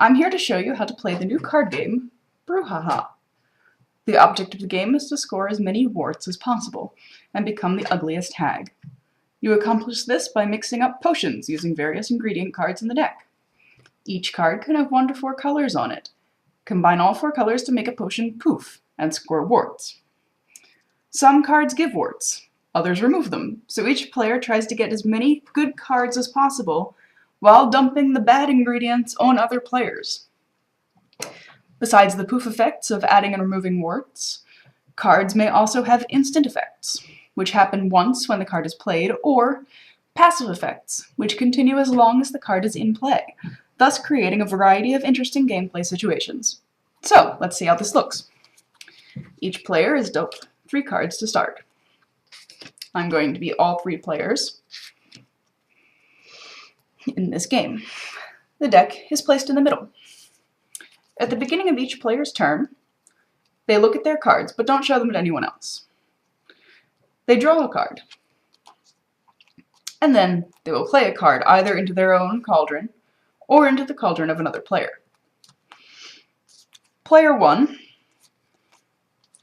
I'm here to show you how to play the new card game, BrewHaha. The object of the game is to score as many warts as possible and become the ugliest hag. You accomplish this by mixing up potions using various ingredient cards in the deck. Each card can have 1 to 4 colors on it. Combine all 4 colors to make a potion poof and score warts. Some cards give warts, others remove them, so each player tries to get as many good cards as possible while dumping the bad ingredients on other players. Besides the poof effects of adding and removing warts, cards may also have instant effects, which happen once when the card is played, or passive effects, which continue as long as the card is in play, thus creating a variety of interesting gameplay situations. So, let's see how this looks. Each player is dealt 3 cards to start. I'm going to be all 3 players in this game. The deck is placed in the middle. At the beginning of each player's turn, they look at their cards, but don't show them to anyone else. They draw a card, and then they will play a card either into their own cauldron or into the cauldron of another player. Player 1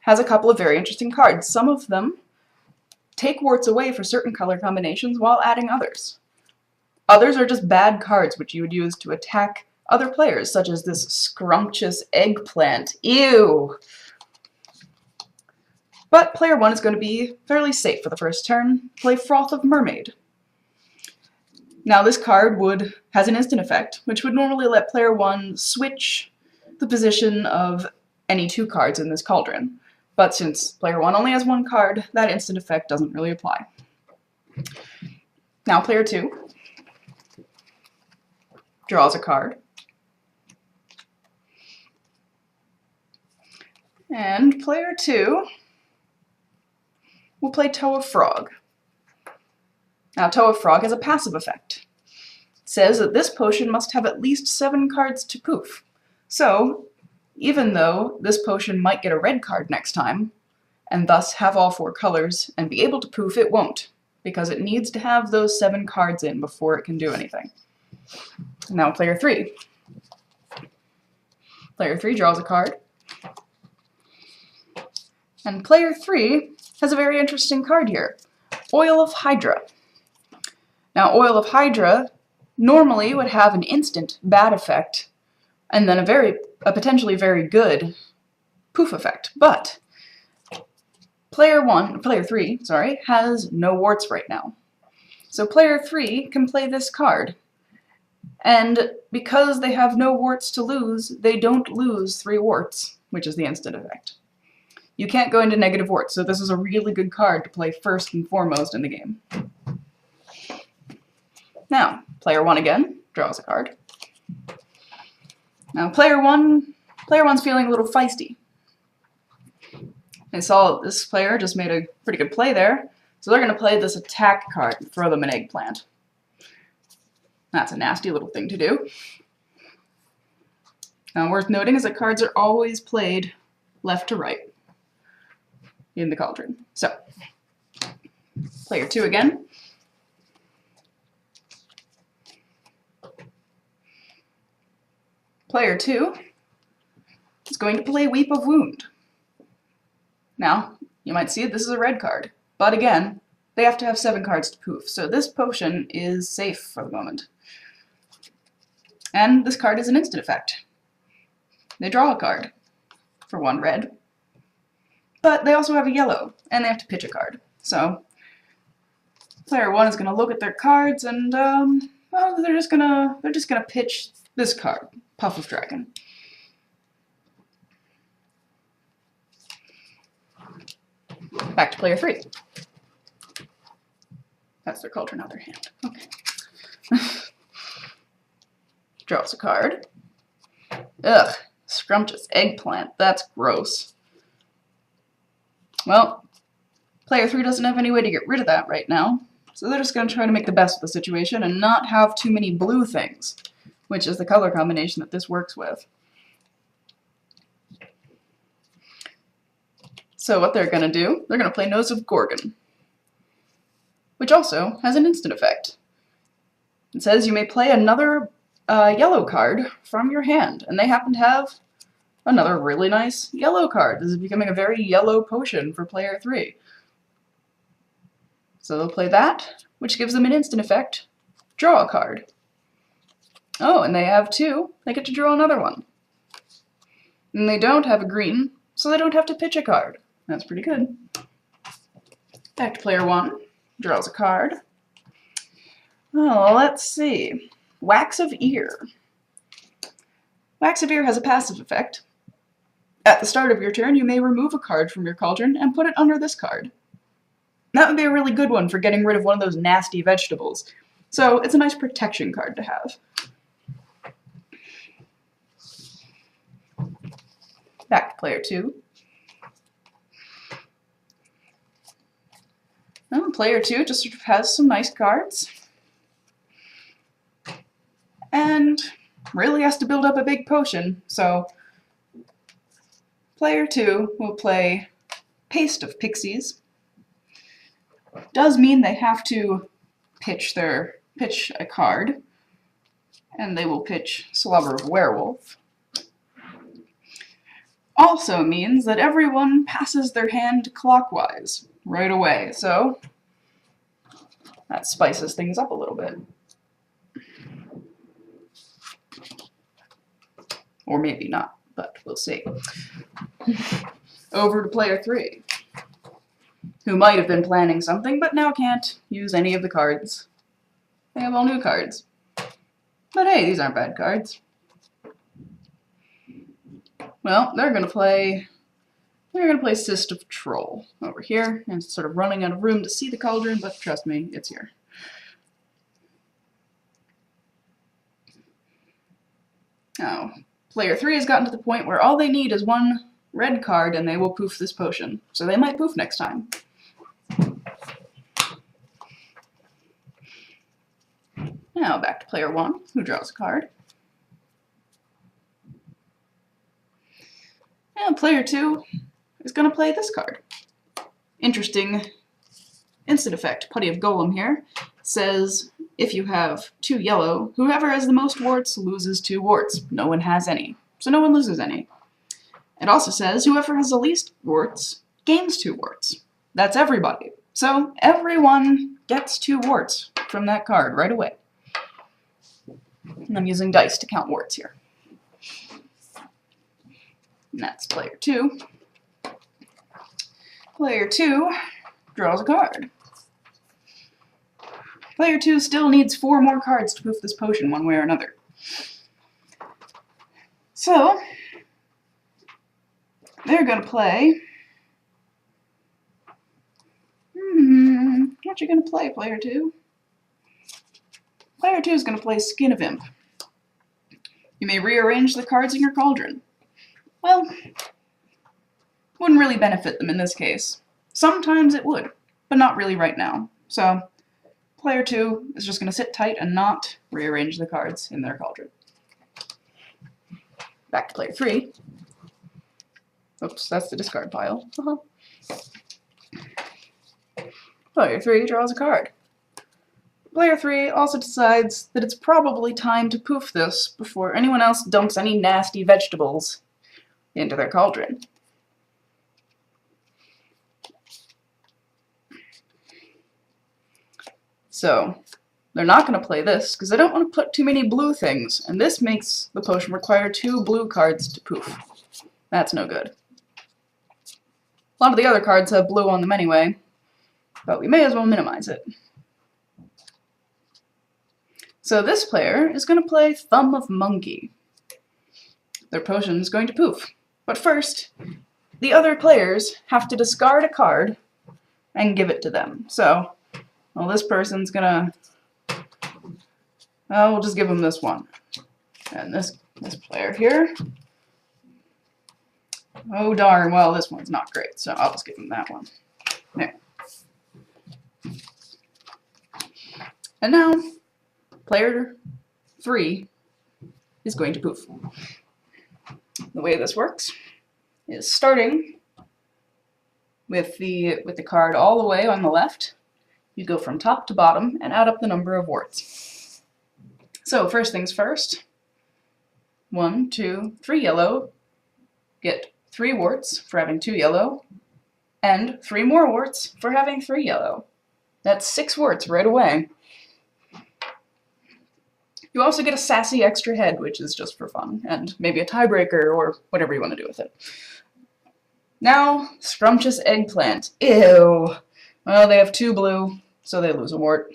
has a couple of very interesting cards. Some of them take warts away for certain color combinations while adding others. Others are just bad cards which you would use to attack other players, such as this scrumptious eggplant. Ew! But player 1 is going to be fairly safe for the first turn. Play Froth of Mermaid. Now this card has an instant effect, which would normally let player 1 switch the position of any 2 cards in this cauldron. But since player 1 only has 1 card, that instant effect doesn't really apply. Now player 2 draws a card. And player 2 will play Toe of Frog. Now Toe of Frog has a passive effect. It says that this potion must have at least 7 cards to poof. So, even though this potion might get a red card next time, and thus have all 4 colors and be able to poof, it won't, because it needs to have those 7 cards in before it can do anything. Now player 3. Player 3 draws a card. And player 3 has a very interesting card here, Oil of Hydra. Now Oil of Hydra normally would have an instant bad effect and then a potentially very good poof effect, but player 3, has no warts right now. So player 3 can play this card, and because they have no warts to lose, they don't lose 3 warts, which is the instant effect. You can't go into negative warts, so this is a really good card to play first and foremost in the game. Now, player 1 again draws a card. Now, player 1's feeling a little feisty. I saw this player just made a pretty good play there, so they're going to play this attack card and throw them an eggplant. That's a nasty little thing to do. Now, worth noting is that cards are always played left to right in the cauldron. So, player 2 again. Player 2 is going to play Weep of Wound. Now, you might see this is a red card, but again, they have to have 7 cards to poof, so this potion is safe for the moment. And this card is an instant effect. They draw a card for 1 red, but they also have a yellow, and they have to pitch a card. So, player 1 is going to look at their cards, and well, they're just gonna pitch this card, Puff of Dragon. Back to player 3. That's their cauldron out of their hand. Okay. Draws a card. Ugh, scrumptious eggplant. That's gross. Well, player 3 doesn't have any way to get rid of that right now, so they're just going to try to make the best of the situation and not have too many blue things, which is the color combination that this works with. So what they're going to do, they're going to play Nose of Gorgon, which also has an instant effect. It says you may play another a yellow card from your hand, and they happen to have another really nice yellow card. This is becoming a very yellow potion for player 3. So they'll play that, which gives them an instant effect. Draw a card. Oh, and they have 2. They get to draw another one. And they don't have a green, so they don't have to pitch a card. That's pretty good. Back to player 1. Draws a card. Oh, let's see. Wax of Ear. Wax of Ear has a passive effect. At the start of your turn, you may remove a card from your cauldron and put it under this card. That would be a really good one for getting rid of one of those nasty vegetables. So it's a nice protection card to have. Back to player 2. Well, player 2 just sort of has some nice cards. And really has to build up a big potion, so player 2 will play Paste of Pixies. Does mean they have to pitch a card, and they will pitch Slobber of Werewolf. Also means that everyone passes their hand clockwise right away, so that spices things up a little bit. Or maybe not, but we'll see. Over to player 3, who might have been planning something, but now can't use any of the cards. They have all new cards. But hey, these aren't bad cards. Well, they're gonna play Cyst of Troll over here, and sort of running out of room to see the cauldron, but trust me, it's here. Now, player 3 has gotten to the point where all they need is one red card and they will poof this potion. So they might poof next time. Now back to player 1, who draws a card. And player 2 is going to play this card. Interesting instant effect. Putty of Golem here says, if you have 2 yellow, whoever has the most warts loses 2 warts. No one has any, so no one loses any. It also says, whoever has the least warts gains 2 warts. That's everybody. So everyone gets 2 warts from that card right away. And I'm using dice to count warts here. And that's player 2. Player 2 draws a card. Player 2 still needs 4 more cards to poof this potion one way or another. So, they're going to play... what you going to play, player 2? Player 2 is going to play Skin of Imp. You may rearrange the cards in your cauldron. Well, wouldn't really benefit them in this case. Sometimes it would, but not really right now. So, player 2 is just going to sit tight and not rearrange the cards in their cauldron. Back to player 3. Oops, that's the discard pile. Player 3 draws a card. Player 3 also decides that it's probably time to poof this before anyone else dumps any nasty vegetables into their cauldron. So, they're not going to play this because they don't want to put too many blue things, and this makes the potion require 2 blue cards to poof. That's no good. A lot of the other cards have blue on them anyway, but we may as well minimize it. So this player is going to play Thumb of Monkey. Their potion is going to poof. But first, the other players have to discard a card and give it to them. So, well, this person's gonna... well, we'll just give them this one. And this player here... oh darn, well this one's not great, so I'll just give him that one. There. And now, player 3 is going to poof. The way this works is starting with the card all the way on the left, you go from top to bottom and add up the number of warts. So first things first, 1, 2, 3 yellow, get 3 warts for having 2 yellow, and 3 more warts for having 3 yellow. That's 6 warts right away. You also get a sassy extra head, which is just for fun, and maybe a tiebreaker or whatever you want to do with it. Now, Scrumptious Eggplant. Ew! Well, they have 2 blue, so they lose a wart.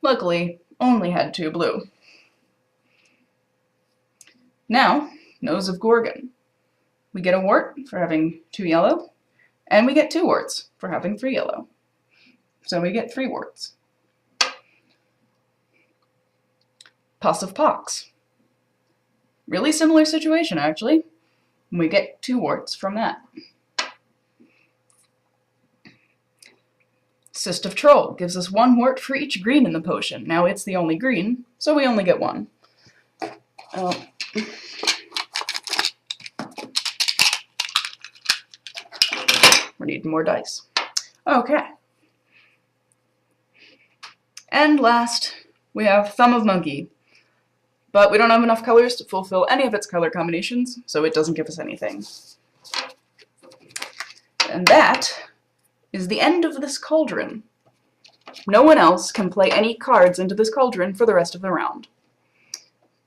Luckily, only had 2 blue. Now, Nose of Gorgon. We get a wart for having 2 yellow, and we get 2 warts for having 3 yellow. So we get 3 warts. Puss of Pox. Really similar situation, actually. We get 2 warts from that. Cyst of Troll gives us 1 wart for each green in the potion. Now it's the only green, so we only get 1. We're needing more dice. Okay. And last, we have Thumb of Monkey. But we don't have enough colors to fulfill any of its color combinations, so it doesn't give us anything. And that is the end of this cauldron. No one else can play any cards into this cauldron for the rest of the round.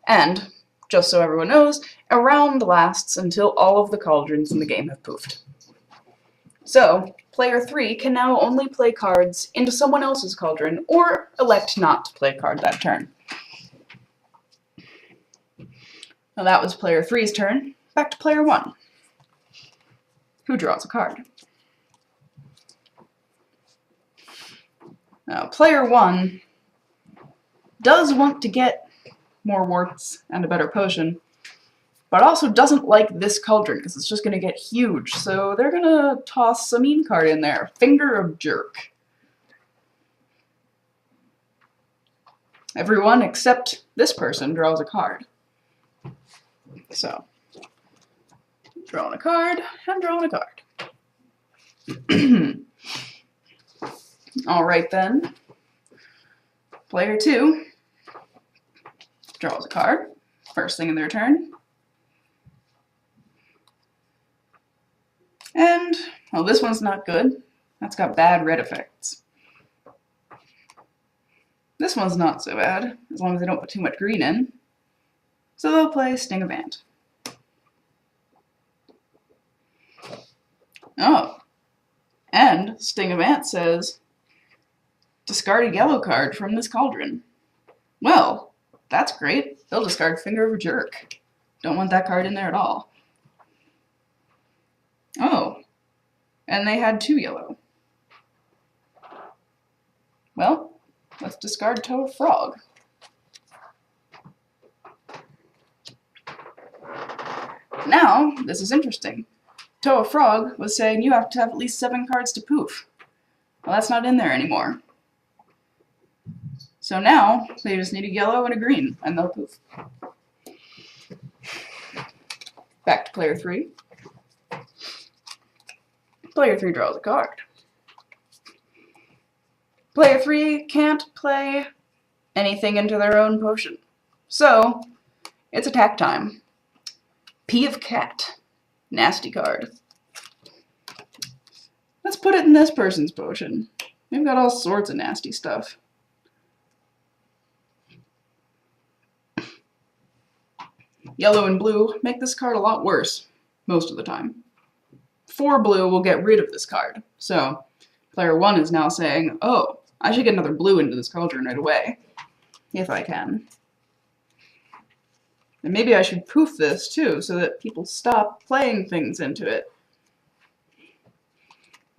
And, just so everyone knows, a round lasts until all of the cauldrons in the game have poofed. So, player 3 can now only play cards into someone else's cauldron, or elect not to play a card that turn. Now that was player 3's turn. Back to player 1, who draws a card. Now, player 1 does want to get more warts and a better potion, but also doesn't like this cauldron because it's just going to get huge, so they're going to toss a mean card in there. Finger of Jerk. Everyone except this person draws a card. So, drawing a card, and drawing a card. Alright then. Player 2 draws a card, first thing in their turn. And, well, this one's not good. That's got bad red effects. This one's not so bad, as long as they don't put too much green in. So they'll play Sting of Ant. Oh, and Sting of Ant says, discard a yellow card from this cauldron. Well, that's great. They'll discard Finger of a Jerk. Don't want that card in there at all. Oh, and they had 2 yellow. Well, let's discard Toe of Frog. Now, this is interesting. Toe of Frog was saying you have to have at least 7 cards to poof. Well, that's not in there anymore. So now, they just need a yellow and a green, and they'll poof. Back to player 3. Player 3 draws a card. Player 3 can't play anything into their own potion. So, it's attack time. Pee of Cat. Nasty card. Let's put it in this person's potion. They've got all sorts of nasty stuff. Yellow and blue make this card a lot worse, most of the time. 4 blue will get rid of this card. So, player 1 is now saying, oh, I should get another blue into this cauldron right away. If I can. And maybe I should poof this too, so that people stop playing things into it.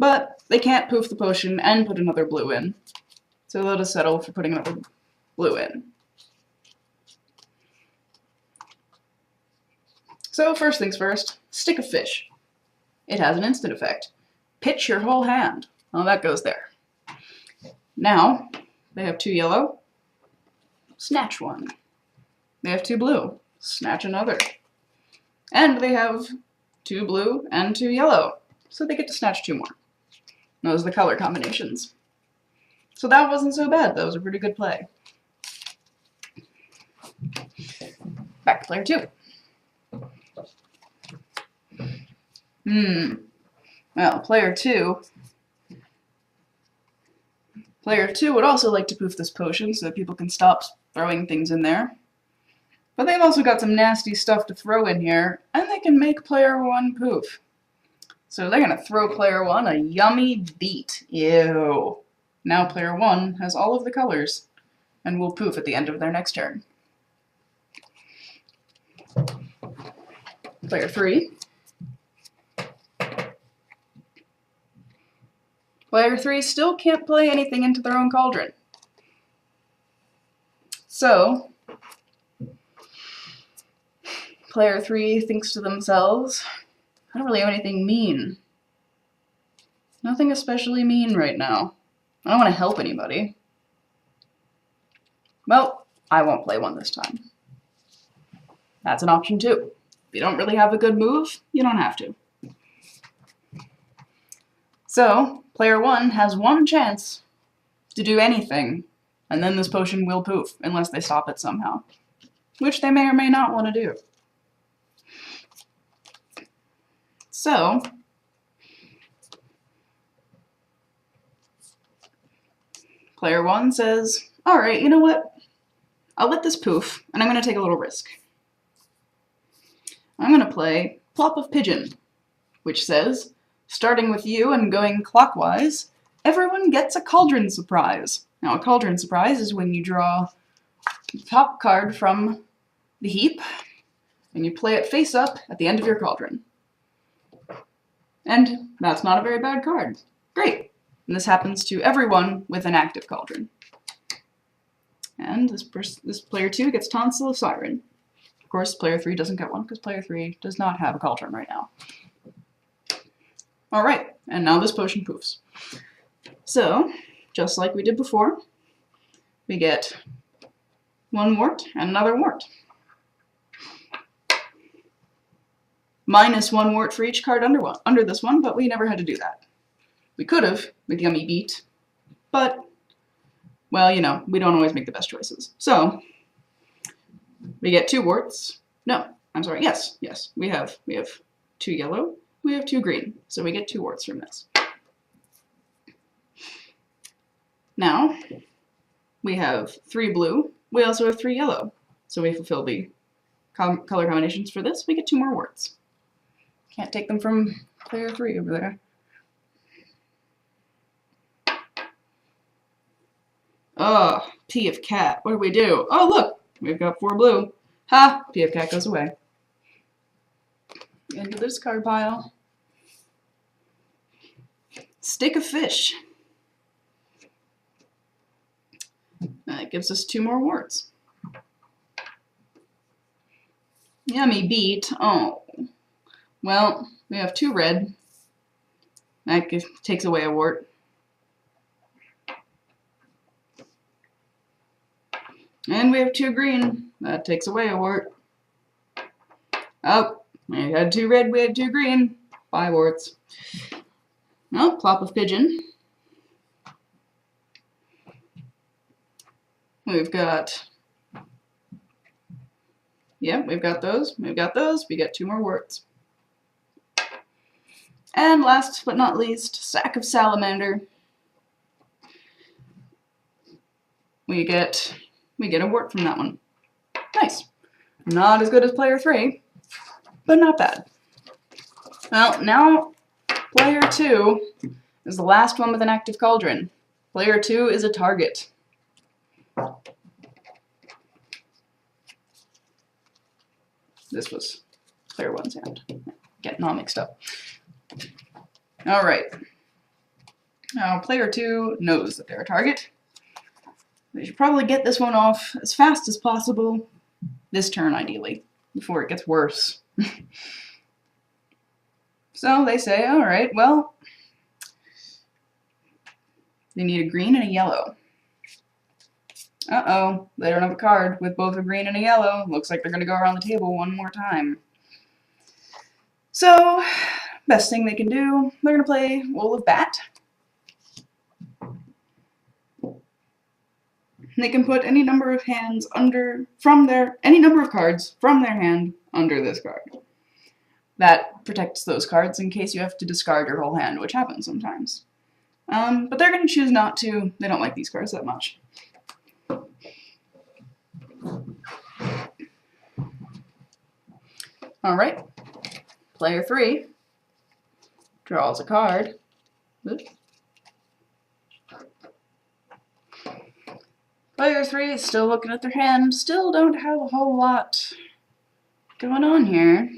But they can't poof the potion and put another blue in. So they'll just settle for putting another blue in. So first things first, Stick of Fish. It has an instant effect. Pitch your whole hand. Well, that goes there. Now, they have 2 yellow. Snatch 1. They have 2 blue. Snatch another. And they have 2 blue and 2 yellow. So they get to snatch 2 more. Those are the color combinations. So that wasn't so bad. That was a pretty good play. Back to player 2. Well, player 2 would also like to poof this potion so that people can stop throwing things in there. But they've also got some nasty stuff to throw in here, and they can make player 1 poof. So they're going to throw player 1 a yummy beet. Ew. Now player 1 has all of the colors, and will poof at the end of their next turn. Player 3. Player 3 still can't play anything into their own cauldron. So, player 3 thinks to themselves, I don't really have anything mean. Nothing especially mean right now. I don't want to help anybody. Well, I won't play one this time. That's an option too. If you don't really have a good move, you don't have to. So, player 1 has one chance to do anything, and then this potion will poof, unless they stop it somehow. Which they may or may not want to do. So, player 1 says, alright, you know what? I'll let this poof, and I'm going to take a little risk. I'm going to play Plop of Pigeon, which says, starting with you and going clockwise, everyone gets a cauldron surprise. Now, a cauldron surprise is when you draw the top card from the heap, and you play it face up at the end of your cauldron. And that's not a very bad card. Great. And this happens to everyone with an active cauldron. And this player 2 gets Tonsil of Siren. Of course, player 3 doesn't get one because player 3 does not have a cauldron right now. Alright, and now this potion poofs. So, just like we did before, we get one wart and another wart. Minus 1 wart for each card under this one, but we never had to do that. We could have with Yummy Beet, but, well, you know, we don't always make the best choices. So, we get 2 warts. No, I'm sorry, yes, we have 2 yellow, we have 2 green, so we get 2 warts from this. Now, we have 3 blue, we also have 3 yellow, so we fulfill the color combinations for this, we get 2 more warts. Can't take them from player 3 over there. Oh, P of Cat, what do we do? Oh look, we've got 4 blue. Ha, P of Cat goes away. Into the discard pile. Stick of Fish. That gives us 2 more warts. Yummy Beet. Oh. Well, we have 2 red. That takes away a wart. And we have 2 green. That takes away a wart. Oh, we had 2 red, we had 2 green. 5 warts. Well, Plop of Pigeon. We've got... Yep, we've got those. We've got those. We get 2 more warts. And last but not least, Sack of Salamander. We get a wart from that one. Nice. Not as good as player 3, but not bad. Well, now player 2 is the last one with an active cauldron. Player 2 is a target. This was player 1's hand. Getting all mixed up. Alright. Now, player 2 knows that they're a target. They should probably get this one off as fast as possible. This turn, ideally, before it gets worse. So they say, alright, well, they need a green and a yellow. Uh-oh, they don't have a card with both a green and a yellow. Looks like they're going to go around the table one more time. So, best thing they can do, they're going to play Wool of Bat. They can put any number of hands any number of cards from their hand under this card. That protects those cards in case you have to discard your whole hand, which happens sometimes. But they're going to choose not to. They don't like these cards that much. Alright, player 3 draws a card. Oops. Player 3 is still looking at their hand, still don't have a whole lot going on here.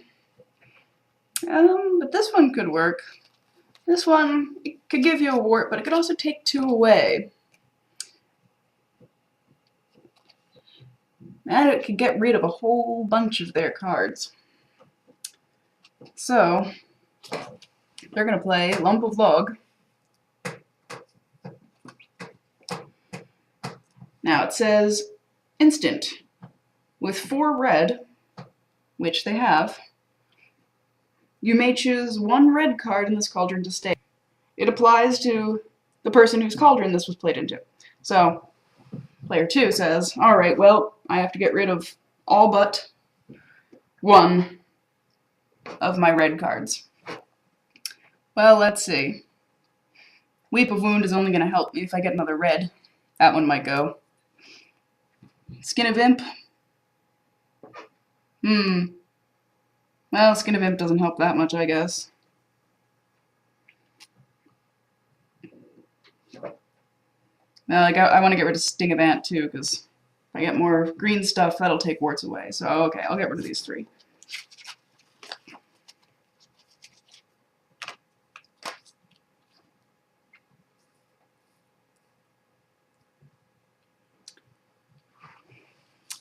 But this one could work. This one, it could give you a wart, but it could also take 2 away. And it could get rid of a whole bunch of their cards. So, they're going to play Lump of Log. Now it says, instant. With 4 red, which they have, you may choose 1 red card in this cauldron to stay. It applies to the person whose cauldron this was played into. So, player 2 says, alright, well, I have to get rid of all but 1 of my red cards. Well, let's see. Weep of Wound is only going to help me if I get another red. That one might go. Skin of Imp. Well, Skin of Imp doesn't help that much, I guess. Well, I want to get rid of Sting of Ant too, because if I get more green stuff, that'll take warts away. So, okay, I'll get rid of these 3.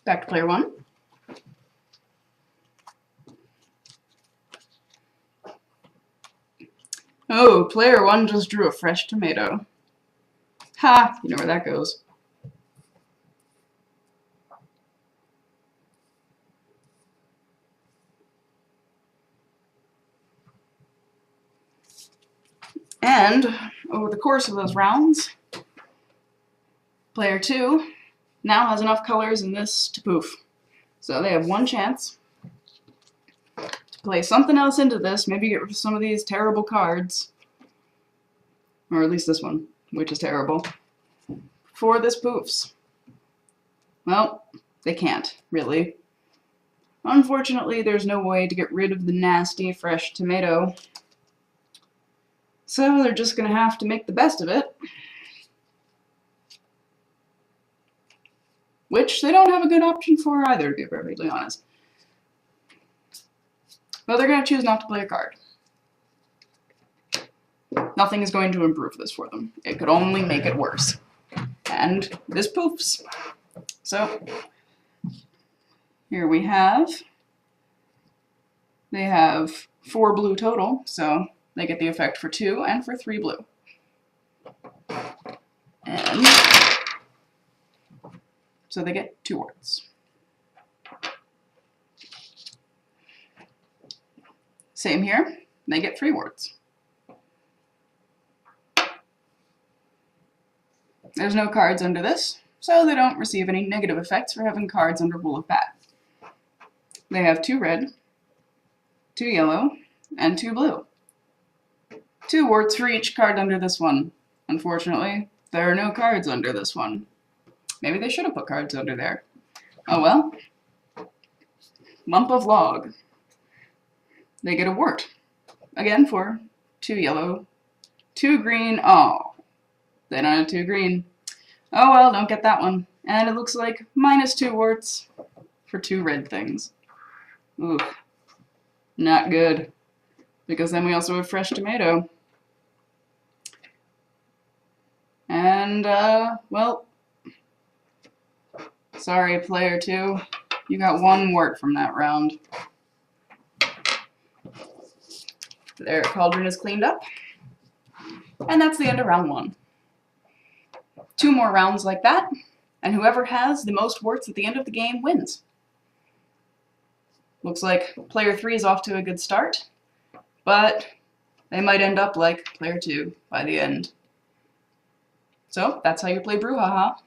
Back to player 1. Oh, player 1 just drew a fresh tomato. Ha! You know where that goes. And over the course of those rounds, player 2 now has enough colors in this to poof. So they have 1 chance to play something else into this, maybe get rid of some of these terrible cards, or at least this one, which is terrible, before this poofs. Well, they can't, really. Unfortunately, there's no way to get rid of the nasty, fresh tomato. So they're just going to have to make the best of it. Which they don't have a good option for either, to be perfectly honest. Well, they're going to choose not to play a card. Nothing is going to improve this for them. It could only make it worse. And this poofs. So, here we have, they have 4 blue total, so they get the effect for 2 and for 3 blue. And so they get 2 warts. Same here, they get 3 warts. There's no cards under this, so they don't receive any negative effects for having cards under Rule of Bat. They have 2 red, 2 yellow, and 2 blue. 2 warts for each card under this one. Unfortunately, there are no cards under this one. Maybe they should have put cards under there. Oh well. Lump of Log. They get a wart. Again for 2 yellow, 2 green. Oh, they don't have 2 green. Oh well, don't get that one. And it looks like -2 warts for 2 red things. Ooh, not good. Because then we also have fresh tomato. And, well, sorry, player 2. You got 1 wart from that round. Their cauldron is cleaned up. And that's the end of round 1. 2 more rounds like that, and whoever has the most warts at the end of the game wins. Looks like player 3 is off to a good start, but they might end up like player 2 by the end. So, that's how you play BrewHaha.